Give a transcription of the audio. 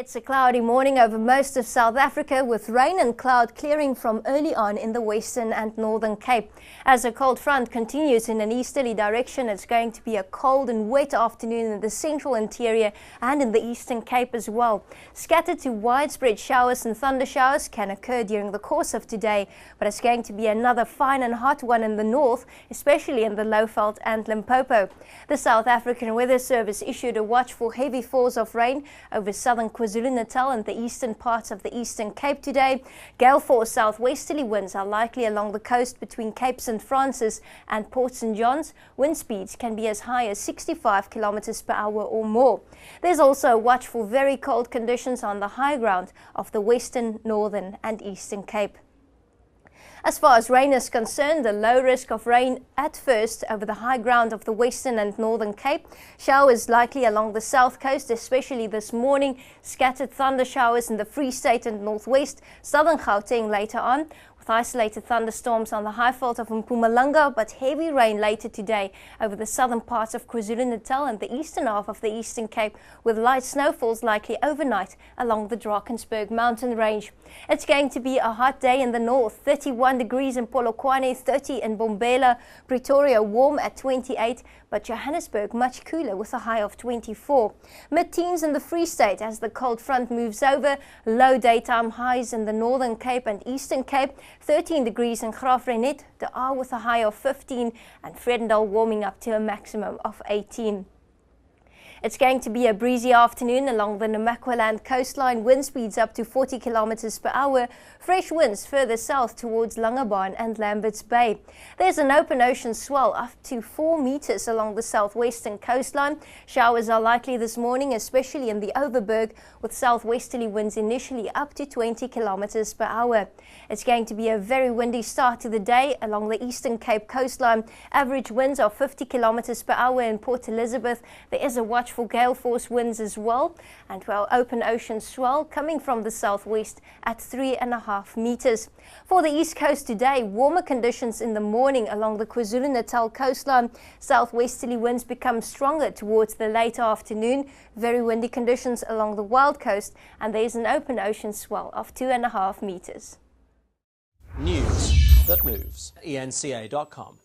It's a cloudy morning over most of South Africa, with rain and cloud clearing from early on in the Western and Northern Cape. As a cold front continues in an easterly direction, it's going to be a cold and wet afternoon in the central interior and in the Eastern Cape as well. Scattered to widespread showers and thunder showers can occur during the course of today, but it's going to be another fine and hot one in the north, especially in the Lowveld and Limpopo. The South African Weather Service issued a watch for heavy falls of rain over southern KwaZulu-Natal and the eastern parts of the Eastern Cape today. Gale force southwesterly winds are likely along the coast between Cape St. Francis and Port St. John's. Wind speeds can be as high as 65 km per hour or more. There's also a watch for very cold conditions on the high ground of the Western, Northern and Eastern Cape. As far as rain is concerned, the low risk of rain at first over the high ground of the Western and Northern Cape. Showers likely along the south coast, especially this morning. Scattered thunder showers in the Free State and northwest, southern Gauteng later on, with isolated thunderstorms on the highveld of Mpumalanga, but heavy rain later today over the southern parts of KwaZulu-Natal and the eastern half of the Eastern Cape, with light snowfalls likely overnight along the Drakensberg mountain range. It's going to be a hot day in the north, 31 degrees in Polokwane, 30 in Bombela, Pretoria warm at 28, but Johannesburg much cooler with a high of 24. Mid-teens in the Free State as the cold front moves over, low daytime highs in the Northern Cape and Eastern Cape, 13 degrees in Graafrenet, De Aar with a high of 15, and Vredendal warming up to a maximum of 18. It's going to be a breezy afternoon along the Namaqualand coastline, wind speeds up to 40 km per hour, fresh winds further south towards Langebaan and Lambert's Bay. There's an open ocean swell up to 4 meters along the southwestern coastline. Showers are likely this morning, especially in the Overberg, with southwesterly winds initially up to 20 km per hour. It's going to be a very windy start to the day along the Eastern Cape coastline. Average winds are 50 km per hour in Port Elizabeth. There is a watch for gale force winds as well, and open ocean swell coming from the southwest at 3.5 meters. For the east coast today, warmer conditions in the morning along the KwaZulu-Natal coastline. Southwesterly winds become stronger towards the late afternoon. Very windy conditions along the Wild Coast, and there is an open ocean swell of 2.5 meters. News that moves. eNCA.com.